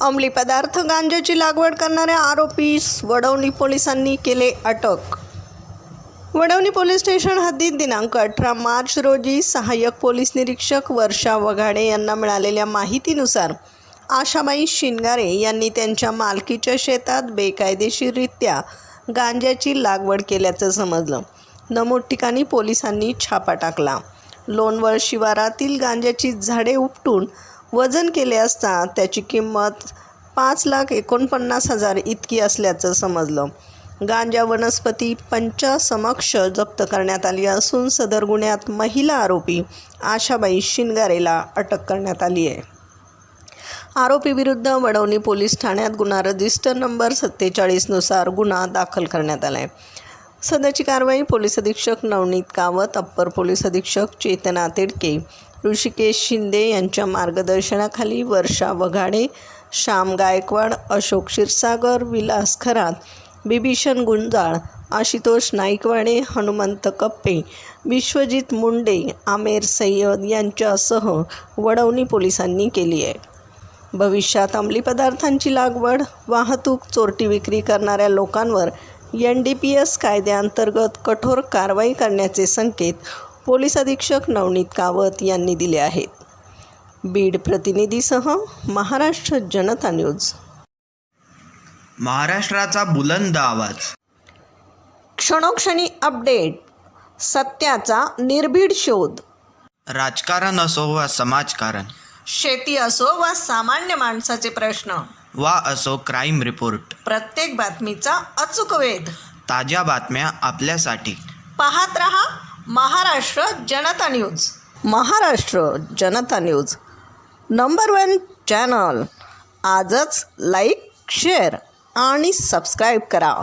अंमली पदार्थ गांजाची लागवड करणाऱ्या आरोपीस वडवणी पोलिसांनी केले अटक। वडवणी पोलीस स्टेशन हद्दीत दिनांक 18 मार्च रोजी सहाय्यक पोलीस निरीक्षक वर्षा वघाडे यांना मिळालेल्या माहितीनुसार आशाबाई शिनगारे यांनी त्यांच्या मालकीच्या शेतात बेकायदेशीररित्या गांजाची लागवड केल्याचं समजलं। नमूद ठिकाणी पोलिसांनी छापा टाकला। लोणवळ शिवारातील गांजाची झाडे उपटून वजन केले असता त्याची किंमत 5,49,000 इतकी असल्याचं समजलं। गांजा वनस्पती पंचासमक्ष जप्त करण्यात आली असून सदर गुन्ह्यात महिला आरोपी आशाबाई शिनगारेला अटक करण्यात आली आहे। आरोपीविरुद्ध वडवणी पोलीस ठाण्यात गुन्हा रजिस्टर नंबर 47 नुसार गुन्हा दाखल करण्यात आला आहे। सदरची कारवाई पोलीस अधीक्षक नवनीत कावत, अप्पर पोलीस अधीक्षक चेतना तिडके, ऋषिकेश शिंदे यांच्या मार्गदर्शनाखाली वर्षा वघाडे, श्याम गायकवाड, अशोक क्षीरसागर, विलास खरात, बिभीषण गुंजाळ, आशुतोष नाईकवाडे, हनुमंत कप्पे, विश्वजित मुंडे, आमेर सय्यद यांच्यासह वडवणी पोलिसांनी केली आहे। भविष्यात अंमली पदार्थांची लागवड, वाहतूक, चोरटी विक्री करणाऱ्या लोकांवर NDPS कायद्याअंतर्गत कठोर कारवाई करण्याचे संकेत पोलीस अधीक्षक नवनीत कावत यांनी दिले आहेत। बीड प्रतिनिधीसह महाराष्ट्र जनता न्यूज। महाराष्ट्राचा बुलंद आवाज, क्षणोक्षणी अपडेट, सत्याचा निर्भीड शोध। राजकारण असो वा समाजकारण, शेती असो वा सामान्य माणसाचे प्रश्न, वा असो क्राईम रिपोर्ट, प्रत्येक बातमीचा अचूक वेध, ताज्या बातम्या आपल्यासाठी। पाहत रहा महाराष्ट्र जनता न्यूज। महाराष्ट्र जनता न्यूज नंबर 1 चॅनल। आजच लाईक, शेअर आणि सबस्क्राईब करा।